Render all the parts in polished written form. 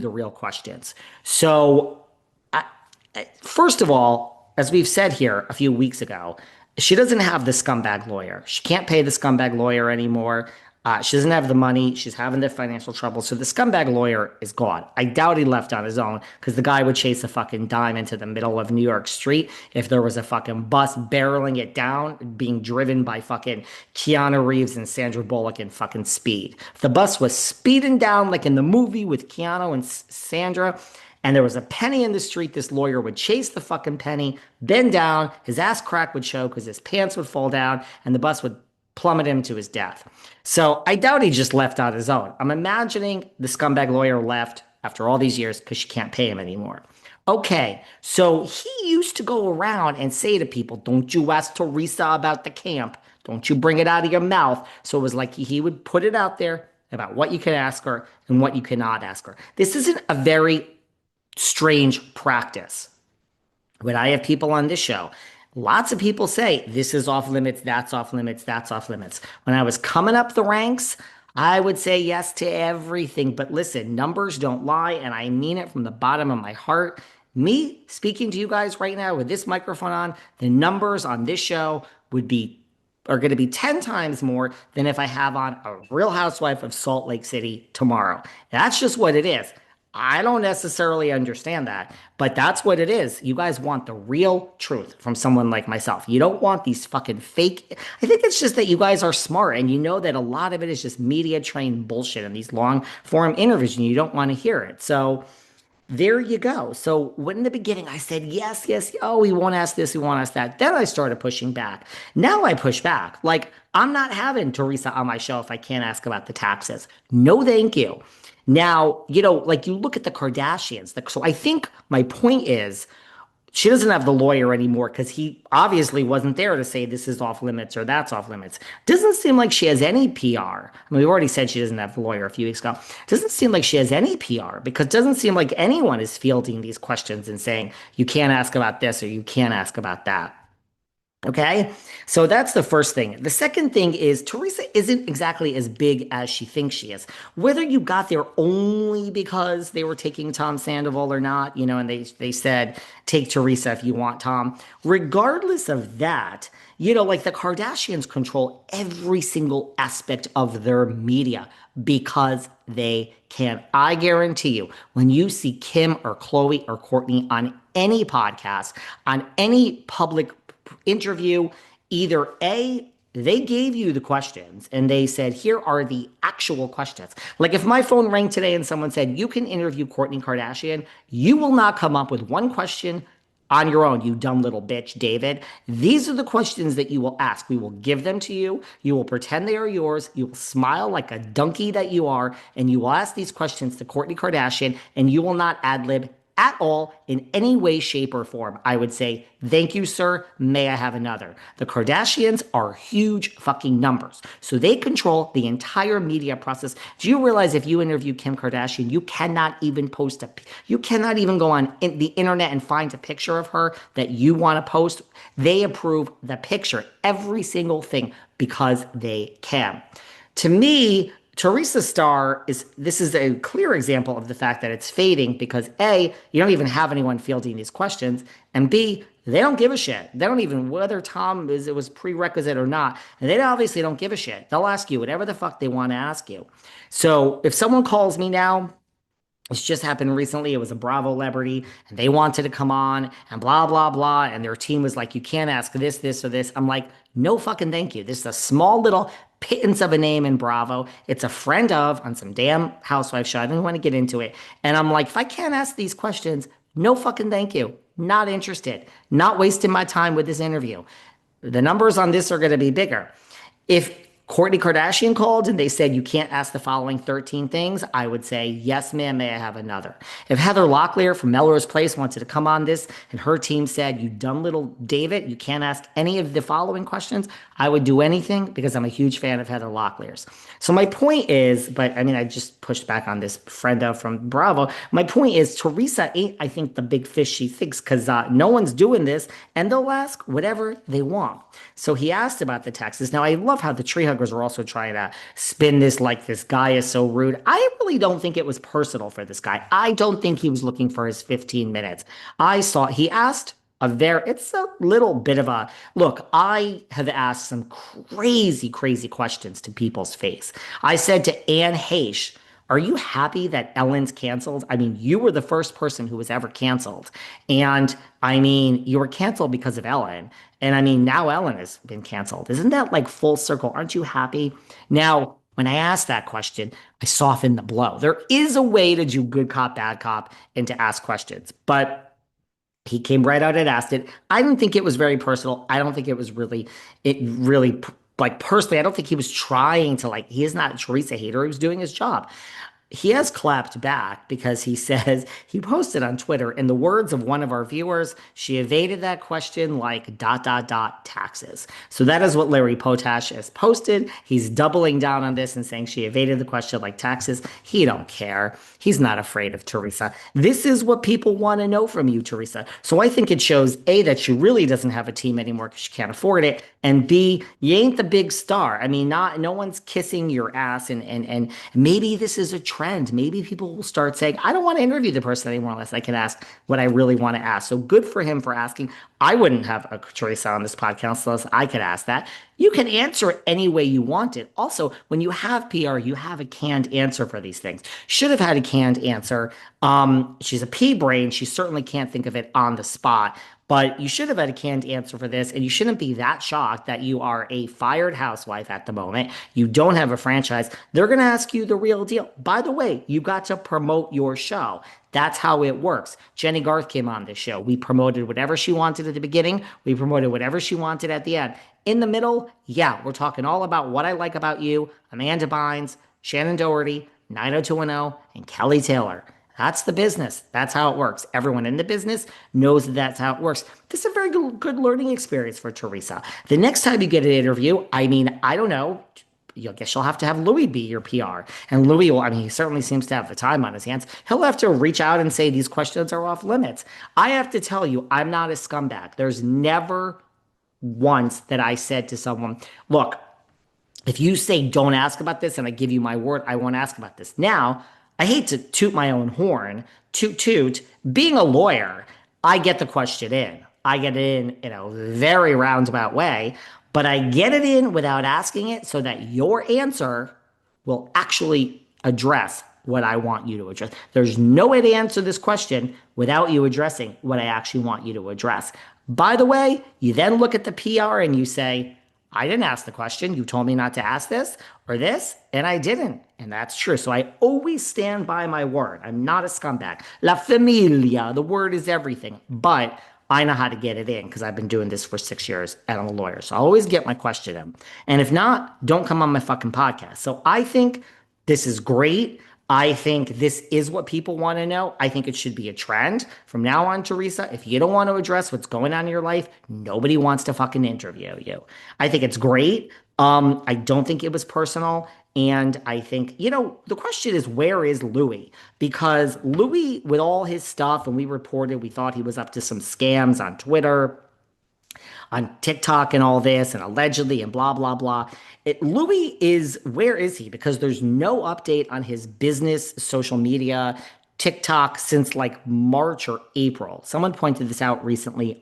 the real questions. So, I, first of all, as we've said here a few weeks ago, she doesn't have the scumbag lawyer. She can't pay the scumbag lawyer anymore. She doesn't have the money. She's having the financial trouble. So the scumbag lawyer is gone. I doubt he left on his own because the guy would chase a fucking dime into the middle of New York Street if there was a fucking bus barreling it down, being driven by fucking Keanu Reeves and Sandra Bullock in fucking speed. If the bus was speeding down like in the movie with Keanu and Sandra, and there was a penny in the street, this lawyer would chase the fucking penny, bend down, his ass crack would show because his pants would fall down, and the bus would plummet him to his death. So I doubt he just left on his own. I'm imagining the scumbag lawyer left after all these years because she can't pay him anymore. Okay, so he used to go around and say to people, don't you ask Teresa about the camp. Don't you bring it out of your mouth. So it was like he would put it out there about what you can ask her and what you cannot ask her. This isn't a very strange practice. When I have people on this show, lots of people say this is off limits, that's off limits, that's off limits. When I was coming up the ranks, I would say yes to everything. But listen, numbers don't lie, and I mean it from the bottom of my heart. Me speaking to you guys right now with this microphone on, the numbers on this show are going to be 10 times more than if I have on a Real Housewife of Salt Lake City tomorrow. That's just what it is. I don't necessarily understand that, but that's what it is. You guys want the real truth from someone like myself. You don't want these fucking fake. I think it's just that you guys are smart and you know that a lot of it is just media trained bullshit in these long form interviews and you don't want to hear it. So there you go. So when in the beginning I said, yes, yes, oh, we won't ask this, we won't ask that. Then I started pushing back. Now I push back. Like, I'm not having Teresa on my show if I can't ask about the taxes. No, thank you. Now, like you look at the Kardashians. So I think my point is she doesn't have the lawyer anymore because he obviously wasn't there to say this is off limits or that's off limits. Doesn't seem like she has any PR. I mean, we already said she doesn't have the lawyer a few weeks ago. Doesn't seem like she has any PR because it doesn't seem like anyone is fielding these questions and saying you can't ask about this or you can't ask about that. Okay, so that's the first thing. The second thing is Teresa isn't exactly as big as she thinks she is. Whether you got there only because they were taking Tom Sandoval or not, and they said take Teresa if you want Tom. Regardless of that, like the Kardashians control every single aspect of their media because they can. I guarantee you, when you see Kim or Khloe or Courtney on any podcast, on any public interview, either A, they gave you the questions and they said, here are the actual questions. Like if my phone rang today and someone said, you can interview Kourtney Kardashian, you will not come up with one question on your own, you dumb little bitch, David. These are the questions that you will ask. We will give them to you. You will pretend they are yours. You will smile like a donkey that you are, and you will ask these questions to Kourtney Kardashian, and you will not ad lib at all in any way, shape, or form. I would say, thank you, sir. May I have another? The Kardashians are huge fucking numbers. So they control the entire media process. Do you realize if you interview Kim Kardashian, you cannot even you cannot even go on the internet and find a picture of her that you want to post. They approve the picture, every single thing, because they can. To me, Teresa Starr this is a clear example of the fact that it's fading because A, you don't even have anyone fielding these questions, and B, they don't give a shit. They don't even whether it was prerequisite or not, and they obviously don't give a shit. They'll ask you whatever the fuck they want to ask you. So if someone calls me now, it's just happened recently. It was a Bravo celebrity, and they wanted to come on, and blah, blah, blah. And their team was like, you can't ask this, this, or this. I'm like, no fucking thank you. This is a small little pittance of a name in Bravo. It's a friend of on some damn housewife show. I didn't want to get into it. And I'm like, if I can't ask these questions, no fucking thank you. Not interested. Not wasting my time with this interview. The numbers on this are going to be bigger. If Kourtney Kardashian called and they said, you can't ask the following 13 things, I would say, yes, ma'am, may I have another? If Heather Locklear from Melrose Place wanted to come on this and her team said, you dumb little David, you can't ask any of the following questions, I would do anything because I'm a huge fan of Heather Locklear's. So my point is, but I mean, I just pushed back on this friendo from Bravo. My point is, Teresa ain't, I think, the big fish she thinks because no one's doing this and they'll ask whatever they want. So he asked about the taxes. Now, I love how the tree hugger bootleggers are also trying to spin this like this guy is so rude. I really don't think it was personal for this guy. I don't think he was looking for his 15 minutes. I saw he asked it's a little bit of a look. I have asked some crazy questions to people's face. I said to Anne Heche, are you happy that Ellen's canceled? I mean, you were the first person who was ever canceled. And I mean, you were canceled because of Ellen. And I mean, now Ellen has been canceled. Isn't that like full circle? Aren't you happy? Now, when I asked that question, I softened the blow. There is a way to do good cop, bad cop, and to ask questions. But he came right out and asked it. I didn't think it was very personal. I don't think it was really like personally, I don't think he was trying to like, he is not a Teresa hater. He was doing his job. He has clapped back because he says he posted on Twitter, in the words of one of our viewers, she evaded that question like taxes. So that is what Larry Potash has posted. He's doubling down on this and saying she evaded the question like taxes. He don't care. He's not afraid of Teresa. This is what people want to know from you, Teresa. So I think it shows A, that she really doesn't have a team anymore because she can't afford it. And B, you ain't the big star. I mean, no one's kissing your ass, and maybe this is a trend. Maybe people will start saying, I don't want to interview the person anymore unless I can ask what I really want to ask. So good for him for asking. I wouldn't have a Teresa on this podcast unless I could ask that. You can answer it any way you want it. Also, when you have PR, you have a canned answer for these things. Should have had a canned answer. She's a pea brain. She certainly can't think of it on the spot. But you should have had a canned answer for this, and you shouldn't be that shocked that you are a fired housewife at the moment. You don't have a franchise. They're going to ask you the real deal. By the way, you got to promote your show. That's how it works. Jenny Garth came on this show. We promoted whatever she wanted at the beginning. We promoted whatever she wanted at the end. In the middle, yeah, we're talking all about what I like about you, Amanda Bynes, Shannon Doherty, 90210, and Kelly Taylor. That's the business. That's how it works. Everyone in the business knows that that's how it works. This is a very good learning experience for Teresa. The next time you get an interview, I mean, I don't know. I guess you'll have to have Louie be your PR. And Louie will, I mean, he certainly seems to have the time on his hands. He'll have to reach out and say these questions are off limits. I have to tell you, I'm not a scumbag. There's never once that I said to someone, look, if you say don't ask about this and I give you my word, I won't ask about this. Now, I hate to toot my own horn, toot. Being a lawyer, I get the question in. I get it in a very roundabout way, but I get it in without asking it so that your answer will actually address what I want you to address. There's no way to answer this question without you addressing what I actually want you to address. By the way, you then look at the PR and you say, I didn't ask the question. You told me not to ask this or this, and I didn't. And that's true. So I always stand by my word. I'm not a scumbag. La familia, the word is everything. But I know how to get it in because I've been doing this for 6 years and I'm a lawyer. So I always get my question in. And if not, don't come on my fucking podcast. So I think this is great. I think this is what people want to know. I think it should be a trend. From now on, Teresa, if you don't want to address what's going on in your life, nobody wants to fucking interview you. I think it's great. I don't think it was personal. And I think, the question is, where is Louie? Because Louie, with all his stuff, and we reported, we thought he was up to some scams on Twitter, on TikTok and all this, and allegedly, and blah, blah, blah. Louis where is he? Because there's no update on his business, social media, TikTok since like March or April. Someone pointed this out recently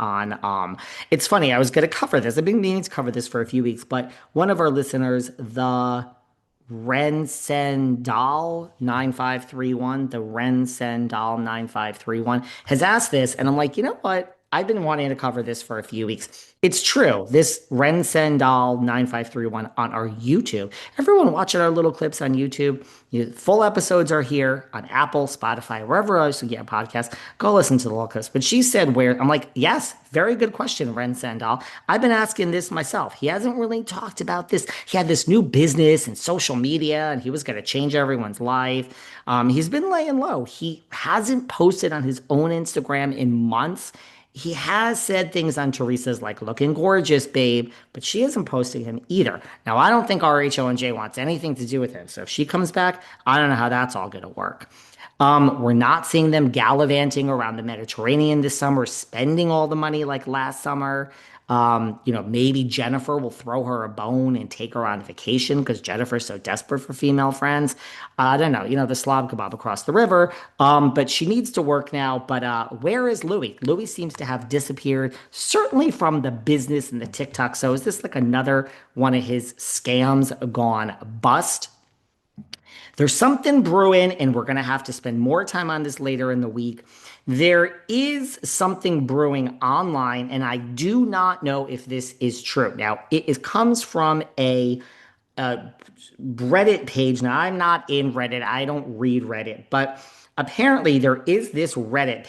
it's funny, I was going to cover this. I've been meaning to cover this for a few weeks, but one of our listeners, the Rensendal 9531, the Rensendal 9531 has asked this, and I'm like, you know what? I've been wanting to cover this for a few weeks. It's true. This Rensendal 9531 on our YouTube. Everyone watching our little clips on YouTube. Full episodes are here on Apple, Spotify, wherever else you get a podcast. Go listen to the little clips. But she said where, I'm like, yes, very good question, Rensendal. I've been asking this myself. He hasn't really talked about this. He had this new business and social media, and he was going to change everyone's life. He's been laying low. He hasn't posted on his own Instagram in months. He has said things on Teresa's like looking gorgeous, babe, but she isn't posting him either. Now, I don't think RHONJ wants anything to do with him. So if she comes back, I don't know how that's all going to work. We're not seeing them gallivanting around the Mediterranean this summer, spending all the money like last summer. Maybe Jennifer will throw her a bone and take her on vacation because Jennifer's so desperate for female friends. I don't know, the Slav kebab across the river. But she needs to work now. But where is Louie? Louie seems to have disappeared, certainly from the business and the TikTok. So is this like another one of his scams gone bust? There's something brewing, and we're going to have to spend more time on this later in the week. There is something brewing online, and I do not know if this is true. Now, comes from a Reddit page. Now, I'm not in Reddit, I don't read Reddit, but apparently there is this Reddit